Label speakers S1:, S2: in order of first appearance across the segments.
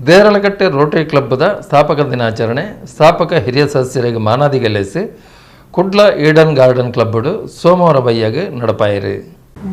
S1: Deralakatte Rotary ಕ್ಲಬ್ದ ಸ್ಥಾಪಕ ದಿನಾಚರಣೆ ಸ್ಥಾಪಕ ಹಿರಿಯ ಸದಸ್ಯರಿಗೆ ಮಾನಾದಿಗೆಲೆಸಿ ಕುಡ್ಲ ಈಡನ್ ಗಾರ್ಡನ್ ಕ್ಲಬ್ಡು ಸೋಮವಾರ ಬೈಯಾಗ ನಡಪಾಯಿರು.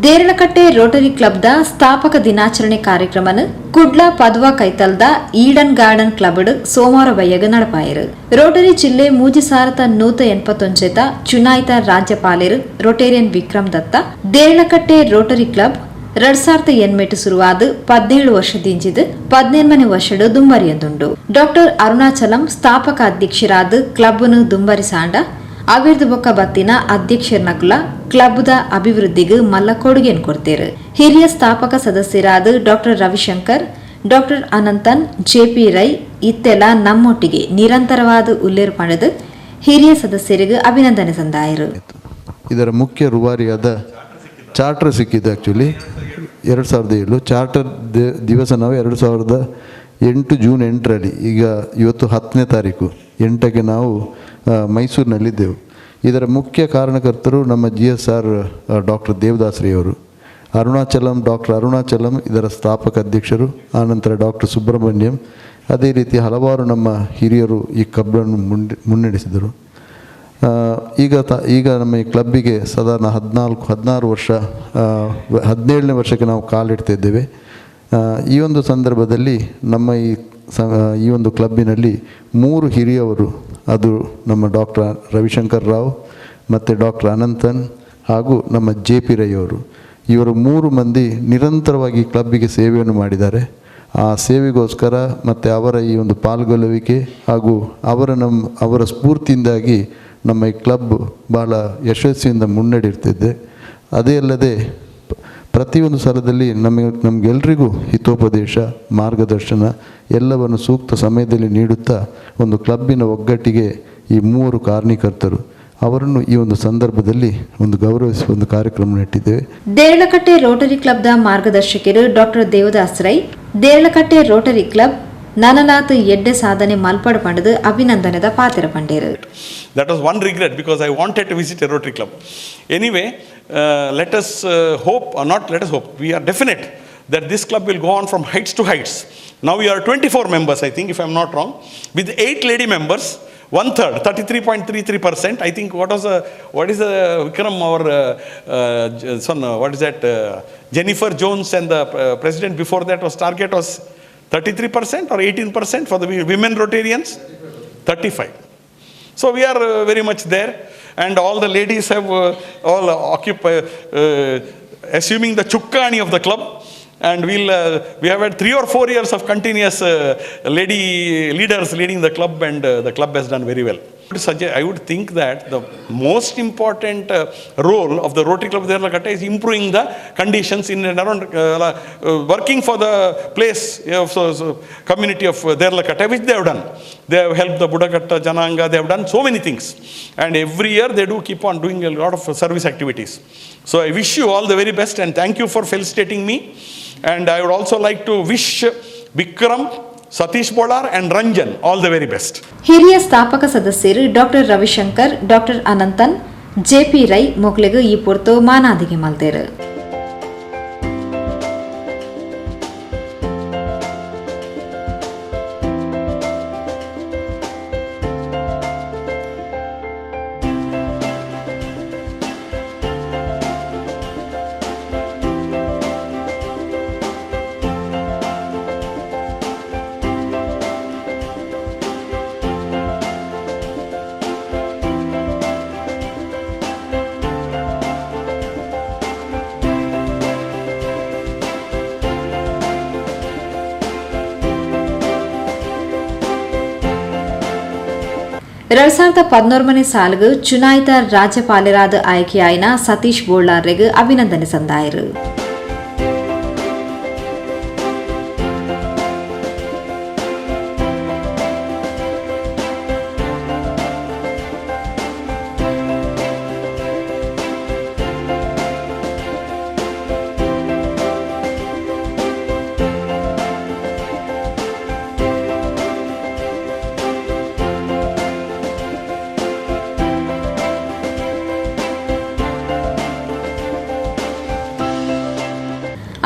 S2: ದೇರಳಕಟ್ಟೆ ರೋಟರಿ ಕ್ಲಬ್ದ ಸ್ಥಾಪಕ ದಿನಾಚರಣೆ ಕಾರ್ಯಕ್ರಮನ ಕುಡ್ಲ ಪದ್ವಾ ಕೈತಲ್ದ ಈಡನ್ ಗಾರ್ಡನ್ ಕ್ಲಬ್ಡ್ ಸೋಮವಾರ ಬೈಯಾಗ ನಡಪಾಯಿರು. ರೋಟರಿ ಜಿಲ್ಲೆ ಮೂಜಿಸಾರತ 189 ಚುನಾಯಿತ ರಾಜ್ಯಪಾಲರು ರೊಟೇರಿಯನ್ ವಿಕ್ರಮ್ ದತ್ತ ದೇರಳಕಟ್ಟೆ ರೋಟರಿ ಕ್ಲಬ್ 2008 ಶುರುವಾದ 17 ವರ್ಷದಿಂಚಿದ 17ನೇ ವರ್ಷಡು ದುಂಬರಿಯದುಂಡು. ಡಾಕ್ಟರ್ ಅರುಣಾಚಲಂ ಸ್ಥಾಪಕ ಅಧ್ಯಕ್ಷರಾದ ಕ್ಲಬ್ನು ದುಂಬರಿಸಾಂಡ ಅಭಿವೃದ್ಧಿ ಬೊಕ್ಕ ಬತ್ತಿನ ಅಧ್ಯಕ್ಷರನಕುಲ ಕ್ಲಬ್ದ ಅಭಿವೃದ್ಧಿಗೆ ಮಲ್ಲ ಕೊಡುಗೆಯನ್ನು ಕೊಡ್ತೇರು. ಹಿರಿಯ ಸ್ಥಾಪಕ ಸದಸ್ಯರಾದ doctor Ravishankar, doctor Ananthan, JP Rai ಇತ್ತೆಲ್ಲ ನಮ್ಮೊಟ್ಟಿಗೆ ನಿರಂತರವಾದ ಉಲ್ಲೇರು ಪಡೆದು ಹಿರಿಯ ಸದಸ್ಯರಿಗೆ ಅಭಿನಂದನೆ ಸಂದಾಯರು.
S3: ಇದರ ಮುಖ್ಯ ರೂವಾರಿಯಾದ ಚಾರ್ಟರ್ ಸಿಕ್ಕಿದೆ. ಆ್ಯಕ್ಚುಲಿ 2007 ಚಾರ್ಟರ್ ದಿವಸ ನಾವು 2008 ಜೂನ್ 8ರಲ್ಲಿ, ಈಗ ಇವತ್ತು 10ನೇ ತಾರೀಕು 8ಕ್ಕೆ ನಾವು ಮೈಸೂರಿನಲ್ಲಿದ್ದೆವು. ಇದರ ಮುಖ್ಯ ಕಾರಣಕರ್ತರು ನಮ್ಮ GSR ಡಾಕ್ಟರ್ ದೇವದಾಸ್ರಿಯವರು, ಡಾಕ್ಟರ್ ಅರುಣಾಚಲಂ ಇದರ ಸ್ಥಾಪಕ ಅಧ್ಯಕ್ಷರು, ಆನಂತರ ಡಾಕ್ಟರ್ ಸುಬ್ರಹ್ಮಣ್ಯಂ, ಅದೇ ರೀತಿ ಹಲವಾರು ನಮ್ಮ ಹಿರಿಯರು ಈ ಕ್ಲಬ್ಬನ್ನು ಮುನ್ನಡೆಸಿದರು. ಈಗ ನಮ್ಮ ಈ ಕ್ಲಬ್ಬಿಗೆ ಸಾಧಾರಣ 16 ವರ್ಷ, 17ನೇ ವರ್ಷಕ್ಕೆ ನಾವು ಕಾಲಿಡ್ತಿದ್ದೇವೆ. ಈ ಒಂದು ಸಂದರ್ಭದಲ್ಲಿ ನಮ್ಮ ಈ ಒಂದು ಕ್ಲಬ್ಬಿನಲ್ಲಿ 3 ಹಿರಿಯವರು, ಅದು ನಮ್ಮ ಡಾಕ್ಟರ್ ರವಿಶಂಕರ್ ರಾವ್ ಮತ್ತು ಡಾಕ್ಟರ್ ಅನಂತನ್ ಹಾಗೂ ನಮ್ಮ JP ರೈ ಅವರು, ಇವರು 3 ಮಂದಿ ನಿರಂತರವಾಗಿ ಕ್ಲಬ್ಬಿಗೆ ಸೇವೆಯನ್ನು ಮಾಡಿದ್ದಾರೆ. ಆ ಸೇವೆಗೋಸ್ಕರ ಮತ್ತು ಅವರ ಈ ಒಂದು ಪಾಲ್ಗೊಳ್ಳುವಿಕೆ ಹಾಗೂ ಅವರ ಸ್ಫೂರ್ತಿಯಿಂದಾಗಿ ನಮ್ಮ ಈ ಕ್ಲಬ್ ಭಾಳ ಯಶಸ್ವಿಯಿಂದ ಮುನ್ನಡೆಯುತ್ತಿದೆ. ಅದೇ ಅಲ್ಲದೆ ಪ್ರತಿಯೊಂದು ಸ್ಥಳದಲ್ಲಿ ನಮಗೆಲ್ಲರಿಗೂ ಹಿತೋಪದೇಶ, ಮಾರ್ಗದರ್ಶನ ಎಲ್ಲವನ್ನು ಸೂಕ್ತ ಸಮಯದಲ್ಲಿ ನೀಡುತ್ತಾ ಒಂದು ಕ್ಲಬ್ಬಿನ ಒಗ್ಗಟ್ಟಿಗೆ ಈ 3 ಕಾರಣೀಕರ್ತರು ಅವರನ್ನು ಈ ಒಂದು ಸಂದರ್ಭದಲ್ಲಿ ಗೌರವಿಸುವ ಒಂದು ಕಾರ್ಯಕ್ರಮ ನೆಟ್ಟಿದ್ದೇವೆ.
S2: ದೇರಳಕಟ್ಟೆ ರೋಟರಿ ಕ್ಲಬ್ದ ಮಾರ್ಗದರ್ಶಕರು doctor Devadas Rai Deralakatte Rotary club ನನಲಾತ ಎಡ್ಡೆ ಸಾಧನೆ ಮಲ್ಪಡ ಪಡೆದು ಅಭಿನಂದನದ ಪಾತ್ರ ಪಂಡೇರು.
S4: That was one regret because I wanted to visit a Rotary Club. Anyway, let us hope, or not let us hope, we are definite that this club will go on from heights to heights. Now we are 24 members, I think, if I am not wrong, with 8 lady members, 1/3, 33.33%. I think what is the Vikram, our son, what is that, Jennifer Jones and the president before that target was 33% or 18% for the women Rotarians? 35. So we are very much there, and all the ladies have all occupied, assuming the chukkani of the club, and we have had 3 or 4 years of continuous lady leaders leading the club, and the club has done very well. I would think that the most important role of the Rotary Club of Derlakatte is improving the conditions in and around, working for the place of community of Derlakatte, which they have done. They have helped the Budakatta Jananga, they have done so many things, and every year they do keep on doing a lot of service activities. So I wish you all the very best, and thank you for felicitating me. And I would also like to wish Vikram, Satish Bolar and Ranjan all the very best.
S2: ಹಿರಿಯ ಸ್ಥಾಪಕ ಸದಸ್ಯರು doctor Ravishankar, doctor Ananthan, JP Rai ಮೊಕ್ಲೆಗೆ ಈ ಪೊರ್ತು ಮಾನಾದಿಗೆ ಮಲ್ತೇರು. ಎರಡ್ 2011ನೇ ಸಾಲಿಗೆ ಚುನಾಯಿತ ರಾಜ್ಯಪಾಲರಾದ ಆಯ್ಕೆಯಾಯಿನ ಸತೀಶ್ ಬೋಳಾರ್ರಿಗೆ ಅಭಿನಂದನೆ ಸಂದಾಯರು.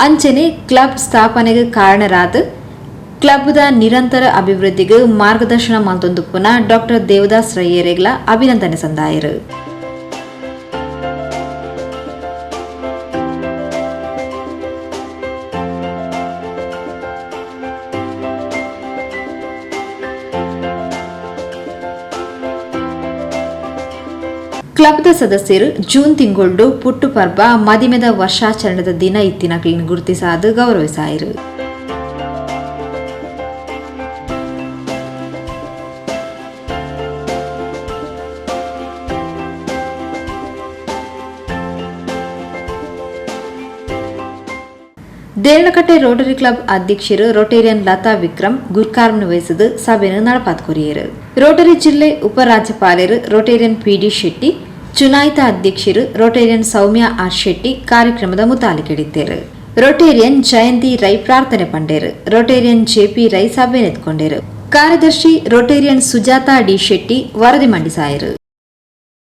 S2: ಅಂಚನೆ ಕ್ಲಬ್ ಸ್ಥಾಪನೆಗೆ ಕಾರಣರಾದ ಕ್ಲಬ್ದ ನಿರಂತರ ಅಭಿವೃದ್ಧಿಗೆ ಮಾರ್ಗದರ್ಶನ ಮಲ್ತೊಂದುಪ್ಪುನ ಡಾಕ್ಟರ್ ದೇವದಾಸ್ ರಯ್ಯರೆಗ್ಲ ಅಭಿನಂದನೆ ಸಂದಾಯರು. ಕ್ಲಬ್ದ ಸದಸ್ಯರು ಜೂನ್ ತಿಂಗಳು ಪುಟ್ಟು ಪರ್ಬ ಮದಿಮೆದ ವರ್ಷಾಚರಣೆದ ದಿನ ಇತ್ತಿನಕ್ಲಿನ ಗುರುತಿಸಾದು ಗೌರವಿಸಾಯಿರು. ದೇರ್ಲಕಟ್ಟೆ ರೋಟರಿ ಕ್ಲಬ್ ಅಧ್ಯಕ್ಷರು ರೋಟೇರಿಯನ್ ಲತಾ ವಿಕ್ರಮ್ ಗುರ್ಕಾರ್ಮನ ವಹಿಸಿದು ಸಭೆಯನ್ನು ನಡಪಾತ್ಕೊರಿಯರು. ರೋಟರಿ ಜಿಲ್ಲೆ ಉಪರಾಜ್ಯಪಾಲರು ರೋಟೇರಿಯನ್ ಪಿಡಿ ಶೆಟ್ಟಿ, ಚುನಾಯಿತ ಅಧ್ಯಕ್ಷರು ರೋಟೇರಿಯನ್ ಸೌಮ್ಯ ಆರ್ ಶೆಟ್ಟಿ ಕಾರ್ಯಕ್ರಮದ ಮುತಾಲಿಕೆಡಿದ್ದೇರು. ರೋಟೇರಿಯನ್ ಜಯಂತಿ ರೈ ಪ್ರಾರ್ಥನೆ ಪಂಡೇರು. ರೋಟೇರಿಯನ್ ಜೆಪಿ ರೈ ಸಭೆ ನೆತ್ಕೊಂಡೇರು. ಕಾರ್ಯದರ್ಶಿ ರೋಟೇರಿಯನ್ ಸುಜಾತಾ ಡಿ ಶೆಟ್ಟಿ ವರದಿ ಮಂಡಿಸಾಯರು.